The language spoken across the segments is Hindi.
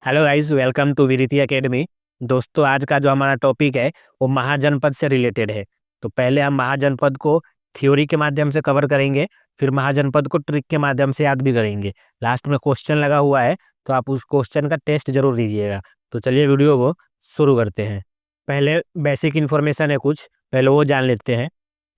Hello guys, welcome to Viriti academy. दोस्तों, आज का जो हमारा टॉपिक है वो महाजनपद से रिलेटेड है। तो पहले हम महाजनपद को थ्योरी के माध्यम से कवर करेंगे, फिर महाजनपद को ट्रिक के माध्यम से याद भी करेंगे। लास्ट में क्वेश्चन लगा हुआ है, तो आप उस क्वेश्चन का टेस्ट जरूर दीजिएगा। तो चलिए वीडियो को शुरू करते हैं। पहले बेसिक इन्फॉर्मेशन है कुछ, पहले वो जान लेते हैं।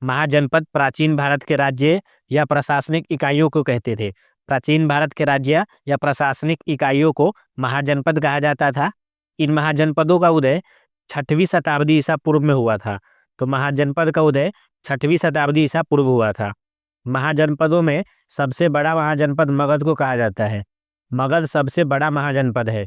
महाजनपद प्राचीन भारत के राज्य या प्रशासनिक इकाइयों को कहते थे। प्राचीन भारत के राज्य या प्रशासनिक इकाइयों को महाजनपद कहा जाता था। इन महाजनपदों का उदय 6वीं शताब्दी ईसा पूर्व में हुआ था। तो महाजनपद का उदय 6वीं शताब्दी ईसा पूर्व हुआ था। महाजनपदों में सबसे बड़ा महाजनपद मगध को कहा जाता है। मगध सबसे बड़ा महाजनपद है।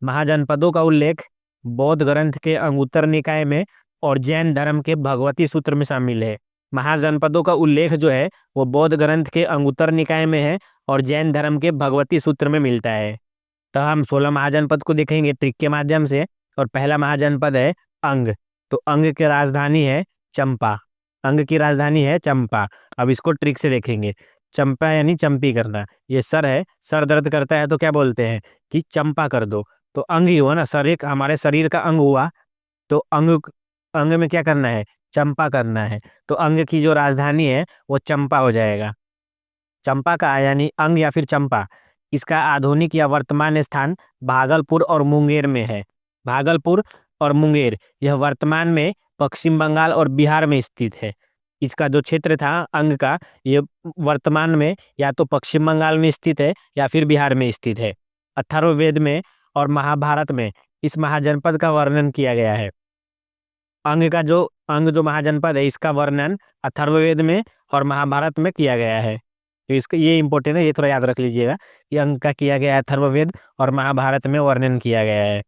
महाजनपदों का उल्लेख बौद्ध ग्रंथ के अंगुत्तर निकाय में और जैन धर्म के भगवती सूत्र में शामिल है। महाजनपदों का उल्लेख जो है वो बौद्ध ग्रंथ के अंगुत्तर निकाय में है और जैन धर्म के भगवती सूत्र में मिलता है। तो हम 16 महाजनपद को देखेंगे ट्रिक के माध्यम से। और पहला महाजनपद है अंग। तो अंग की राजधानी है चंपा। अंग की राजधानी है चंपा। अब इसको ट्रिक से देखेंगे। चंपा यानी चंपी करना। ये सर है, सर दर्द करता है तो क्या बोलते हैं कि चंपा कर दो। तो अंग ही हुआ ना, सर एक हमारे शरीर का अंग हुआ। तो अंग अंग में क्या करना है, चंपा करना है। तो अंग की जो राजधानी है वो चंपा हो जाएगा। चंपा का यानी अंग या फिर चंपा, इसका आधुनिक या वर्तमान स्थान भागलपुर और मुंगेर में है। भागलपुर और मुंगेर यह वर्तमान में पश्चिम बंगाल और बिहार में स्थित है। इसका जो क्षेत्र था अंग का, ये वर्तमान में या तो पश्चिम बंगाल में स्थित है या फिर बिहार में स्थित है। अथर्ववेद में और महाभारत में इस महाजनपद का वर्णन किया गया है। अंग जो महाजनपद है इसका वर्णन अथर्ववेद में और महाभारत में किया गया है। तो इसका ये इंपॉर्टेंट है, ये थोड़ा याद रख लीजिएगा। ये अंग का किया गया है, अथर्ववेद और महाभारत में वर्णन किया गया है।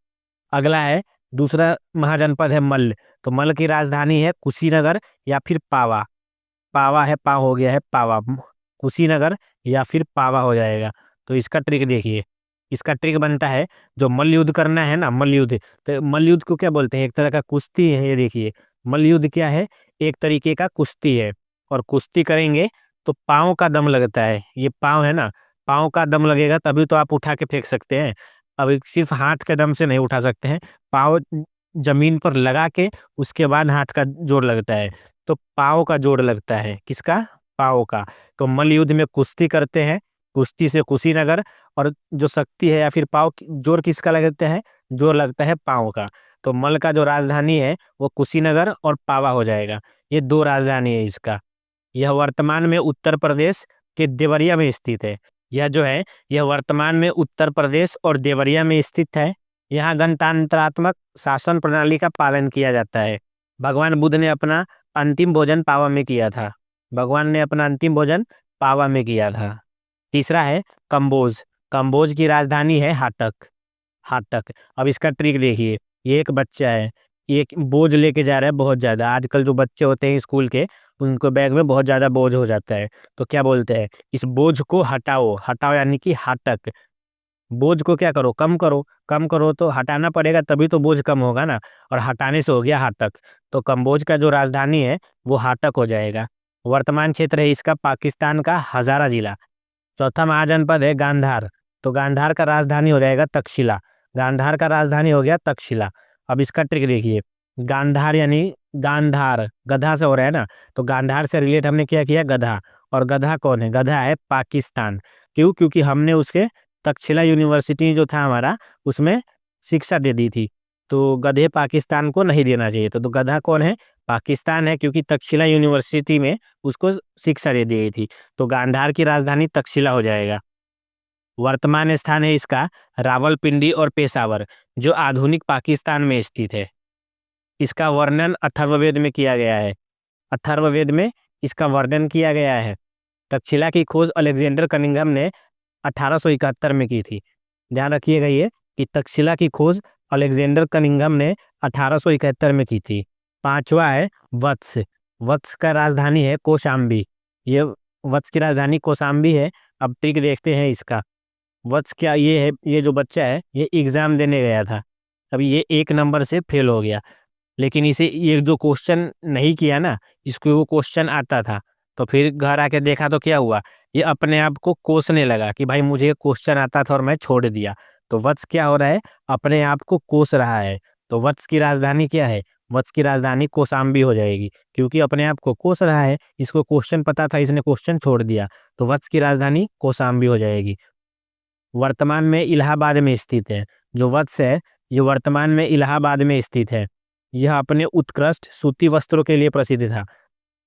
अगला है दूसरा महाजनपद है मल्ल। तो मल्ल की राजधानी है कुशीनगर या फिर पावा। पावा है, पा हो गया है पावा। कुशीनगर या फिर पावा हो जाएगा। तो इसका ट्रिक देखिए। इसका ट्रिक बनता है, जो मल्ल युद्ध करना है ना, मल्ल युद्ध। तो मल्ल युद्ध को क्या बोलते हैं, एक तरह का कुश्ती है। ये देखिए मल्ल युद्ध क्या है, एक तरीके का कुश्ती है। और कुश्ती करेंगे तो पाँव का दम लगता है। ये पाँव है ना, पाँव का दम लगेगा तभी तो आप उठा के फेंक सकते हैं। अब सिर्फ हाथ के दम से नहीं उठा सकते हैं, पाँव जमीन पर लगा के उसके बाद हाथ का जोर लगता है। तो पाँव का जोर लगता है, किसका, पाँव का। तो मल्ल युद्ध में कुश्ती करते हैं, कुश्ती से कुशीनगर। और जो शक्ति है या फिर पाँव जोर किसका लगता है, जोर लगता है पाँव का। तो मल्ल का जो राजधानी है वो कुशीनगर और पावा हो जाएगा। ये दो राजधानी है इसका। यह वर्तमान में उत्तर प्रदेश के देवरिया में स्थित है। यह वर्तमान में उत्तर प्रदेश और देवरिया में स्थित है। यहाँ गणतंत्रात्मक शासन प्रणाली का पालन किया जाता है। भगवान बुद्ध ने अपना अंतिम भोजन पावा में किया था। भगवान ने अपना अंतिम भोजन पावा में किया था। तीसरा है कंबोज। कंबोज की राजधानी है हाटक। हाटक। अब इसका ट्रिक देखिए। ये एक बच्चा है, ये एक बोझ लेके जा रहा है बहुत ज्यादा। आजकल जो बच्चे होते हैं स्कूल के, उनको बैग में बहुत ज्यादा बोझ हो जाता है। तो क्या बोलते हैं, इस बोझ को हटाओ। हटाओ यानी कि हाटक। बोझ को क्या करो, कम करो। कम करो तो हटाना पड़ेगा, तभी तो बोझ कम होगा ना। और हटाने से हो गया हाटक। तो कंबोज का जो राजधानी है वो हाटक हो जाएगा। वर्तमान क्षेत्र है इसका पाकिस्तान का हजारा जिला। चौथा महाजनपद है गांधार। तो गांधार का राजधानी हो जाएगा तक्षशिला। गांधार का राजधानी हो गया तक्षशिला। अब इसका ट्रिक देखिए। गांधार यानी गांधार गधा से हो रहा है ना, तो गांधार से रिलेट हमने क्या किया, गधा। और गधा कौन है, गधा है पाकिस्तान। क्यों, क्योंकि हमने उसके तक्षशिला यूनिवर्सिटी जो था हमारा, उसमें शिक्षा दे दी थी। तो गधे पाकिस्तान को नहीं देना चाहिए। तो गधा कौन है, पाकिस्तान है, क्योंकि तक्षशिला यूनिवर्सिटी में उसको शिक्षा दे दी गई थी। तो गांधार की राजधानी तक्षशिला हो जाएगा। वर्तमान स्थान है इसका रावलपिंडी और पेशावर, जो आधुनिक पाकिस्तान में स्थित है। इसका वर्णन अथर्ववेद में किया गया है। अथर्ववेद में इसका वर्णन किया गया है। तक्षशिला की खोज अलेक्जेंडर कनिंघम ने 1871 में की थी। ध्यान रखिएगा ये कि तक्षशिला की खोज अलेक्जेंडर कनिंघम ने 1871 में की थी। पांचवा है वत्स। वत्स का राजधानी है कौशाम्बी। ये वत्स की राजधानी कौशाम्बी है। अब ट्रिक देखते हैं इसका। वत्स क्या, ये है, ये जो बच्चा है ये एग्जाम देने गया था। अभी ये 1 नंबर से फेल हो गया, लेकिन इसे ये जो क्वेश्चन नहीं किया ना, इसको वो क्वेश्चन आता था। तो फिर घर आके देखा तो क्या हुआ, ये अपने आप को कोसने लगा कि भाई मुझे क्वेश्चन आता था और मैं छोड़ दिया। तो वत्स क्या हो रहा है, अपने आप को कोस रहा है। तो वत्स की राजधानी क्या है, वत्स की राजधानी कौशाम्बी हो जाएगी, क्योंकि अपने आप को कोस रहा है। इसको क्वेश्चन पता था, इसने क्वेश्चन छोड़ दिया, तो वत्स की राजधानी कौशाम्बी हो जाएगी। वर्तमान में इलाहाबाद में स्थित है। जो वत्स है ये वर्तमान में इलाहाबाद में स्थित है। यह अपने उत्कृष्ट सूती वस्त्रों के लिए प्रसिद्ध था।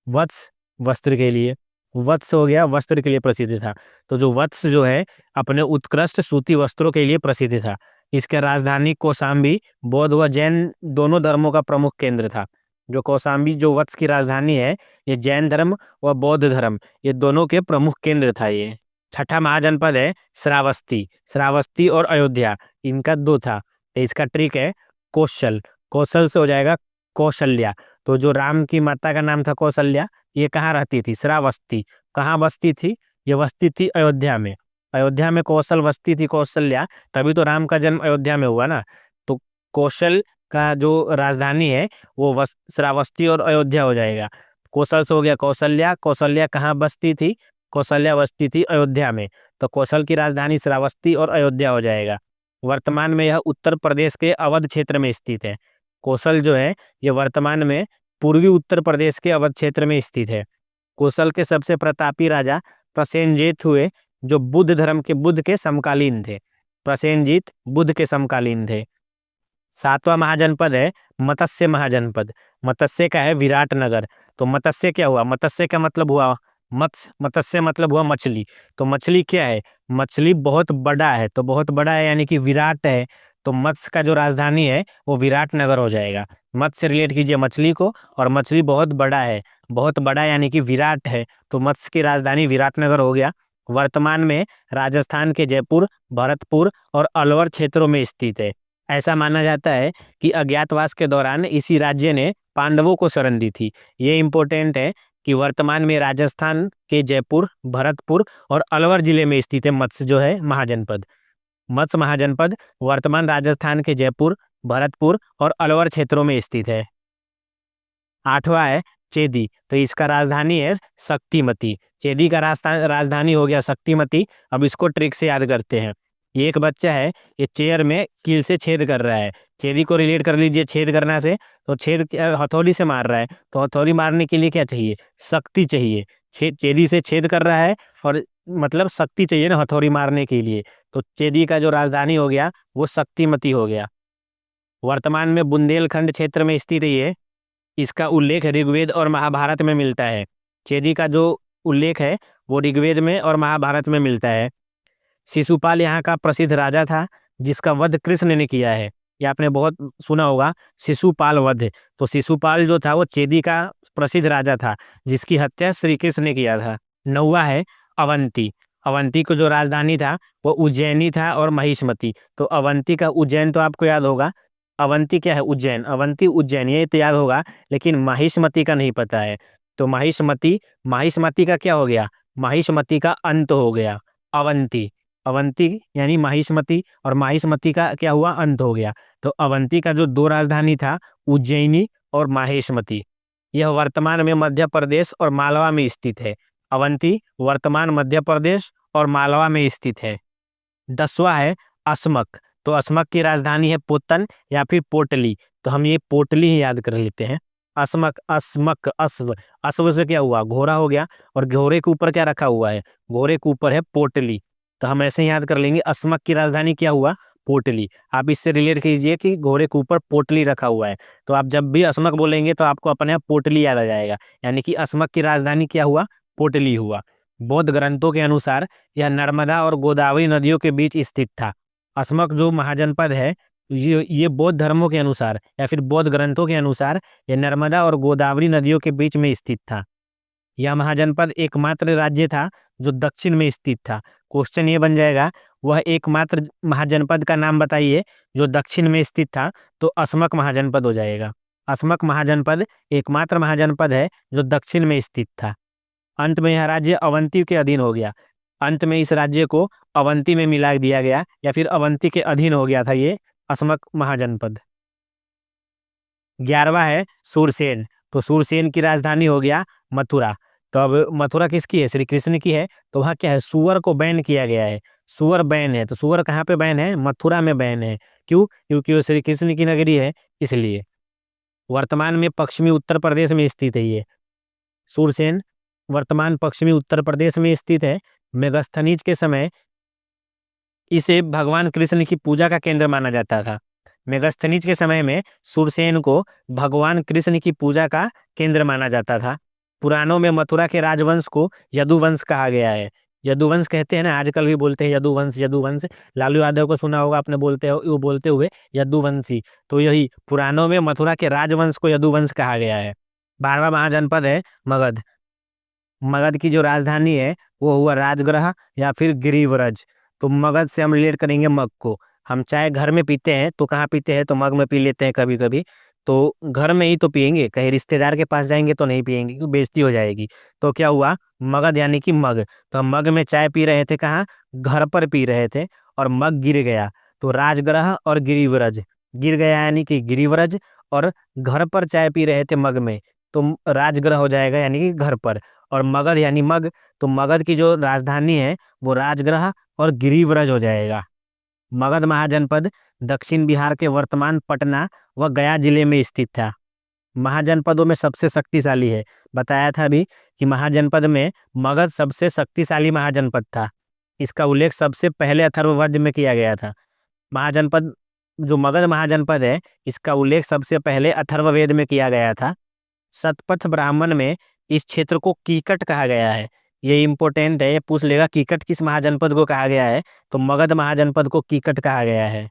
वत्स वस्त्र के लिए, वत्स हो गया वस्त्र के लिए प्रसिद्ध था। तो जो वत्स जो है अपने उत्कृष्ट सूती वस्त्रों के लिए प्रसिद्ध था। इसका राजधानी कौशाम्बी बौद्ध व जैन दोनों धर्मों का प्रमुख केंद्र था। जो कौशाम्बी जो वत्स की राजधानी है, ये जैन धर्म व बौद्ध धर्म ये दोनों के प्रमुख केंद्र था ये। छठा महाजनपद है श्रावस्ती। श्रावस्ती और अयोध्या इनका दो था। तो इसका ट्रिक है कौशल, कौशल से हो जाएगा कौशल्या। तो जो राम की माता का नाम था कौशल्या, ये कहाँ रहती थी, श्रावस्ती। कहाँ बसती थी, ये बसती थी अयोध्या में। अयोध्या में कौशल बसती थी कौशल्या, तभी तो राम का जन्म अयोध्या में हुआ ना। तो कौशल का जो राजधानी है वो श्रावस्ती और अयोध्या हो जाएगा। कौशल से हो गया कौशल्या। कौशल्या कहाँ बसती थी, कौशल्या बसती थी अयोध्या में। तो कौशल की राजधानी श्रावस्ती और अयोध्या हो जाएगा। वर्तमान में यह उत्तर प्रदेश के अवध क्षेत्र में स्थित है। कौशल जो है ये वर्तमान में पूर्वी उत्तर प्रदेश के अवध क्षेत्र में स्थित है। कौशल के सबसे प्रतापी राजा प्रसेनजीत हुए, जो बुद्ध के समकालीन थे। प्रसेनजीत बुद्ध के समकालीन थे। सातवां महाजनपद है मत्स्य महाजनपद। मत्स्य का है विराटनगर। तो मत्स्य क्या हुआ, मत्स्य का मतलब हुआ मत्स्य मतलब हुआ मछली। तो मछली क्या है, मछली बहुत बड़ा है। तो बहुत बड़ा है यानी कि विराट है। तो मत्स्य का जो राजधानी है वो विराटनगर हो जाएगा। मत्स्य से रिलेट कीजिए मछली को, और मछली बहुत बड़ा है, बहुत बड़ा यानी कि विराट है। तो मत्स्य की राजधानी विराटनगर हो गया। वर्तमान में राजस्थान के जयपुर, भरतपुर और अलवर क्षेत्रों में स्थित है। ऐसा माना जाता है कि अज्ञातवास के दौरान इसी राज्य ने पांडवों को शरण दी थी। ये इंपॉर्टेंट है कि वर्तमान में राजस्थान के जयपुर, भरतपुर और अलवर जिले में स्थित है मत्स्य जो है महाजनपद। मत्स्य महाजनपद वर्तमान राजस्थान के जयपुर, भरतपुर और अलवर क्षेत्रों में स्थित है। आठवां है चेदी। तो इसका राजधानी है शक्तिमती। चेदी का राजधानी हो गया शक्तिमती। अब इसको ट्रिक से याद करते हैं। ये एक बच्चा है, ये चेयर में कील से छेद कर रहा है। चेदी को रिलेट कर लीजिए छेद करना से। तो छेद हथौड़ी से मार रहा है, तो हथौड़ी मारने के लिए क्या चाहिए, शक्ति चाहिए। चेदी से छेद कर रहा है और मतलब शक्ति चाहिए ना हथौड़ी मारने के लिए। तो चेदी का जो राजधानी हो गया वो शक्तिमती हो गया। वर्तमान में बुंदेलखंड क्षेत्र में स्थित है। इसका उल्लेख ऋग्वेद और महाभारत में मिलता है। चेदी का जो उल्लेख है वो ऋग्वेद में और महाभारत में मिलता है। शिशुपाल यहाँ का प्रसिद्ध राजा था, जिसका वध कृष्ण ने किया है। ये आपने बहुत सुना होगा शिशुपाल वध। तो शिशुपाल जो था वो चेदी का प्रसिद्ध राजा था, जिसकी हत्या श्री कृष्ण ने किया था। नौवा है अवंती। अवंती को जो राजधानी था वो उज्जैनी था और महिष्मती। तो अवंती का उज्जैन तो आपको याद होगा। अवंती क्या है, उज्जैन। अवंती उज्जैन ये तो याद होगा, लेकिन महिष्मती का नहीं पता है। तो महिष्मती, महिष्मती का क्या हो गया, महिष्मती का अंत हो गया। अवंती, अवंती यानी महिष्मती, और महिष्मती का क्या हुआ, अंत हो गया। तो अवंती का जो दो राजधानी था उज्जैनी और माहेशमती, यह वर्तमान में मध्य प्रदेश और मालवा में स्थित है। अवंती वर्तमान मध्य प्रदेश और मालवा में स्थित है। 10वां है अस्मक। तो अस्मक की राजधानी है पोतन या फिर पोटली। तो हम ये पोटली ही याद कर लेते हैं। अस्मक, अस्मक, अश्व, अश्व से क्या हुआ, घोड़ा हो गया, और घोड़े के ऊपर क्या रखा हुआ है, घोड़े के ऊपर है पोटली। तो हम ऐसे याद कर लेंगे अस्मक की राजधानी क्या हुआ, पोटली। आप इससे रिलेट कीजिए कि घोड़े के ऊपर पोटली रखा हुआ है। तो आप जब भी अस्मक बोलेंगे तो आपको अपने आप पोटली याद आ जाएगा, यानी कि अस्मक की राजधानी क्या हुआ, पोटली हुआ। बौद्ध ग्रंथों के अनुसार यह नर्मदा और गोदावरी नदियों के बीच स्थित था। अस्मक जो महाजनपद है ये बौद्ध धर्मों के अनुसार या फिर बौद्ध ग्रंथों के अनुसार यह नर्मदा और गोदावरी नदियों के बीच में स्थित था। यह महाजनपद एकमात्र राज्य था जो दक्षिण में स्थित था। क्वेश्चन ये बन जाएगा, वह एकमात्र महाजनपद का नाम बताइए जो दक्षिण में स्थित था। तो अस्मक महाजनपद हो जाएगा। अस्मक महाजनपद एकमात्र महाजनपद है जो दक्षिण में स्थित था। अंत में यह राज्य अवंती के अधीन हो गया। अंत में इस राज्य को अवंती में मिला दिया गया, या फिर अवंती के अधीन हो गया था ये अस्मक महाजनपद। 11वां है सूरसेन। तो सूरसेन की राजधानी हो गया मथुरा। तो अब मथुरा किसकी है, श्री कृष्ण की है। तो वहाँ क्या है, सुअर को बैन किया गया है। सुअर बैन है, तो सुअर कहाँ पे बैन है? मथुरा में बैन है। क्यों? क्योंकि वो श्री कृष्ण की नगरी है, इसलिए। वर्तमान में पश्चिमी उत्तर प्रदेश में स्थित है ये सूरसेन। वर्तमान पश्चिमी उत्तर प्रदेश में स्थित है। मेगस्थनीज के समय इसे भगवान कृष्ण की पूजा का केंद्र माना जाता था। मेगस्थनीज के समय में सूरसेन को भगवान कृष्ण की पूजा का केंद्र माना जाता था। पुराणों में मथुरा के राजवंश को यदुवंश कहा गया है। यदुवंश कहते हैं ना, आजकल भी बोलते हैं यदुवंश यदुवंश। लालू यादव को सुना होगा आपने वो बोलते हुए यदुवंशी। तो यही पुराणों में मथुरा के राजवंश को यदुवंश कहा गया है। 12वां महाजनपद है मगध। मगध की जो राजधानी है वो हुआ राजगृह या फिर गिरिव्रज। तो मगध से हम रिलेट करेंगे मग को। हम चाय घर में पीते हैं तो कहाँ पीते हैं? तो मग में पी लेते हैं कभी कभी। तो घर में ही तो पियेंगे, कहीं रिश्तेदार के पास जाएंगे तो नहीं पियेंगे क्योंकि बेइज्जती हो जाएगी। तो क्या हुआ? मगध यानी कि मग। तो हम मग में चाय पी रहे थे, कहाँ? घर पर पी रहे थे, और मग गिर गया। तो राजगृह और गिरिव्रज। गिर गया यानी कि गिरिव्रज, और घर पर चाय पी रहे थे मग में, तो राजगृह हो जाएगा यानी कि घर पर। और मगध यानी मग, तो मगध की जो राजधानी है वो राजगृह और गिरिव्रज हो जाएगा। मगध महाजनपद दक्षिण बिहार के वर्तमान पटना व गया जिले में स्थित था। महाजनपदों में सबसे शक्तिशाली है। बताया था अभी कि महाजनपद में मगध सबसे शक्तिशाली महाजनपद था। इसका उल्लेख सबसे पहले अथर्ववेद में किया गया था। महाजनपद, जो मगध महाजनपद है, इसका उल्लेख सबसे पहले अथर्ववेद में किया गया था। शतपथ ब्राह्मण में इस क्षेत्र को कीकट कहा गया है। ये इंपॉर्टेंट है, ये पूछ लेगा कीकट किस महाजनपद को कहा गया है? तो मगध महाजनपद को कीकट कहा गया है।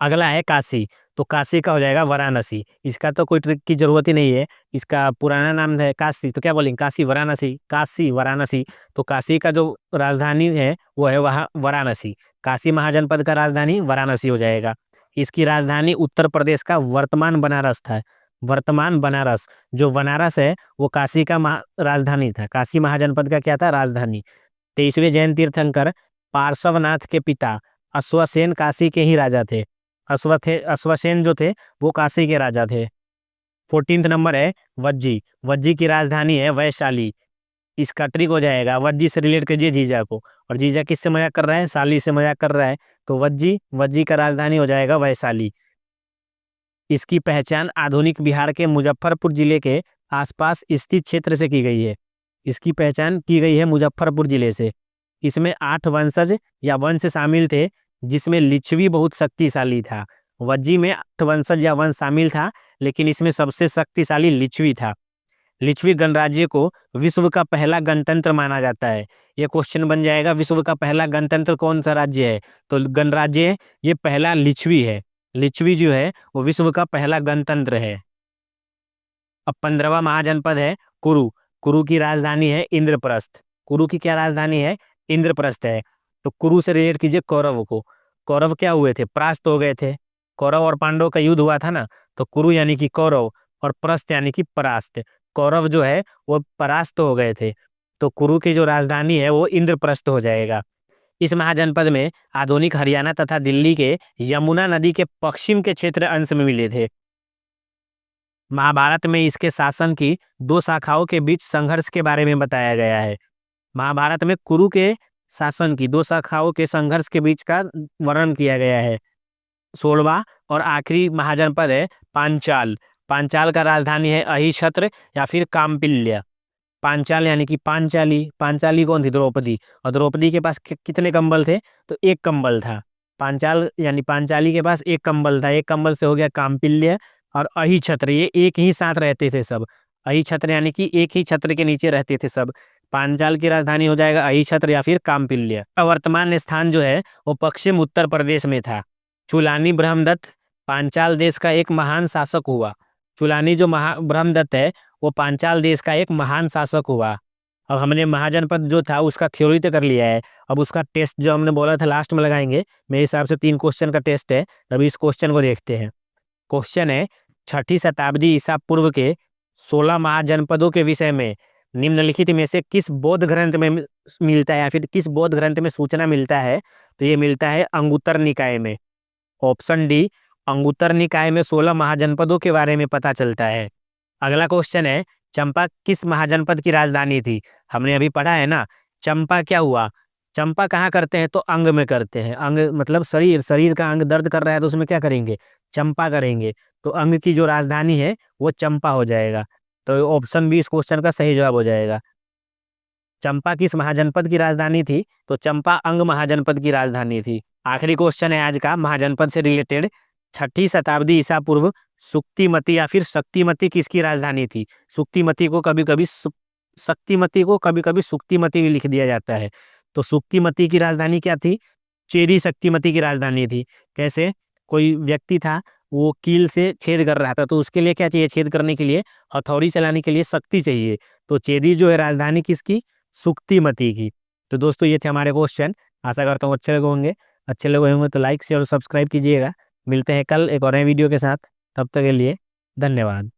अगला है काशी। तो काशी का हो जाएगा वाराणसी। इसका तो कोई ट्रिक की जरूरत ही नहीं है, इसका पुराना नाम है काशी। तो क्या बोलेंगे? काशी वाराणसी, काशी वाराणसी। तो काशी का जो राजधानी है वो है वहाँ वाराणसी। काशी महाजनपद का राजधानी वाराणसी हो जाएगा। इसकी राजधानी उत्तर प्रदेश का वर्तमान बनारस था। वर्तमान बनारस, जो बनारस है वो काशी का राजधानी था। काशी महाजनपद का क्या था? राजधानी। 23वें जैन तीर्थंकर पार्श्वनाथ के पिता अश्वसेन काशी के ही राजा थे। अश्वसेन जो थे वो काशी के राजा थे। 14th नंबर है वज्जी। वज्जी की राजधानी है वैशाली। इसका ट्रिक हो जाएगा, वज्जी से रिलेट कीजिए जीजा को, और जीजा किससे मजाक कर रहा है? साली से मजाक कर रहा है। तो वज्जी, वज्जी का राजधानी हो जाएगा वैशाली। इसकी पहचान आधुनिक बिहार के मुजफ्फरपुर जिले के आसपास स्थित क्षेत्र से की गई है। इसकी पहचान की गई है मुजफ्फरपुर जिले से। इसमें 8 वंशज या वंश शामिल थे, जिसमें लिच्छवी बहुत शक्तिशाली था। वज्जी में 8 वंशज या वंश शामिल था, लेकिन इसमें सबसे शक्तिशाली लिच्छवी था। लिच्छवी गणराज्य को विश्व का पहला गणतंत्र माना जाता है। ये क्वेश्चन बन जाएगा, विश्व का पहला गणतंत्र कौन सा राज्य है? तो गणराज्य ये पहला लिच्छवी है। लिच्छवी जो है वो विश्व का पहला गणतंत्र है। अब 15वां महाजनपद है कुरु। कुरु की राजधानी है इंद्रप्रस्थ। कुरु की क्या राजधानी है? इंद्रप्रस्थ है। तो कुरु से रिलेट कीजिए कौरव को। कौरव क्या हुए थे? परास्त हो गए थे। कौरव और पांडव का युद्ध हुआ था ना, तो कुरु यानी कि कौरव और प्रस्थ यानी कि परास्त। कौरव जो है वो परास्त हो गए थे, तो कुरु की जो राजधानी है वो इंद्रप्रस्थ हो जाएगा। इस महाजनपद में आधुनिक हरियाणा तथा दिल्ली के यमुना नदी के पश्चिम के क्षेत्र अंश में मिले थे। महाभारत में इसके शासन की 2 शाखाओं के बीच संघर्ष के बारे में बताया गया है। महाभारत में कुरु के शासन की 2 शाखाओं के संघर्ष के बीच का वर्णन किया गया है। 16वां और आखिरी महाजनपद है पांचाल। पांचाल का राजधानी है अहिछत्र या फिर काम्पिल्य। पांचाल यानी कि पांचाली। पांचाली कौन थी? द्रौपदी। और द्रौपदी के पास कितने कंबल थे? तो 1 कंबल था। पांचाल यानी पांचाली के पास 1 कंबल था। 1 कंबल से हो गया काम्पिल्य और अहिछत्र, ये एक ही साथ रहते थे सब। अहिछत्र यानी कि एक ही छत्र के नीचे रहते थे सब। पांचाल की राजधानी हो जाएगा अहिछत्र या फिर काम्पिल्य। वर्तमान स्थान जो है वो पश्चिम उत्तर प्रदेश में था। चुलानी ब्रह्मदत्त पांचाल देश का एक महान शासक हुआ। चुलानी जो ब्रह्मदत्त है वो पांचाल देश का एक महान शासक हुआ। अब हमने महाजनपद जो था उसका थ्योरी तो कर लिया है। अब उसका टेस्ट जो हमने बोला था लास्ट में लगाएंगे। मेरे हिसाब से 3 क्वेश्चन का टेस्ट है। अभी इस क्वेश्चन को देखते हैं। क्वेश्चन है 6ठी शताब्दी ईसा पूर्व के 16 महाजनपदों के विषय में निम्नलिखित में से किस बौद्ध ग्रंथ में मिलता है या फिर किस बौद्ध ग्रंथ में सूचना मिलता है? तो ये मिलता है अंगुत्तर निकाय में। ऑप्शन डी, अंगुत्तर निकाय में 16 महाजनपदों के बारे में पता चलता है। अगला क्वेश्चन है चंपा किस महाजनपद की राजधानी थी? हमने अभी पढ़ा है ना, चंपा क्या हुआ? चंपा कहाँ करते हैं? तो अंग में करते हैं। अंग मतलब शरीर, शरीर का अंग दर्द कर रहा है तो उसमें क्या करेंगे? चंपा करेंगे। तो अंग की जो राजधानी है वो चंपा हो जाएगा। तो ऑप्शन बी इस क्वेश्चन का सही जवाब हो जाएगा। चंपा किस महाजनपद की राजधानी थी? तो चंपा अंग महाजनपद की राजधानी थी। आखिरी क्वेश्चन है आज का महाजनपद से रिलेटेड। 6ठी शताब्दी ईसा पूर्व सुक्तिमती या फिर शक्तिमती किसकी राजधानी थी? सुक्तिमती को कभी कभी शक्तिमती को कभी कभी सुक्तिमती भी लिख दिया जाता है। तो सुक्तिमती की राजधानी क्या थी? चेदी शक्तिमती की राजधानी थी। कैसे? कोई व्यक्ति था, वो कील से छेद कर रहा था, तो उसके लिए क्या चाहिए? छेद करने के लिए हथौड़ी चलाने के लिए शक्ति चाहिए। तो चेदी जो है राजधानी किसकी? सुक्तिमती की। तो दोस्तों ये थे हमारे क्वेश्चन। आशा करता हूँ अच्छे लगे होंगे। अच्छे लगे होंगे तो लाइक शेयर और सब्सक्राइब कीजिएगा। मिलते हैं कल एक और नए वीडियो के साथ। तब तक के लिए धन्यवाद।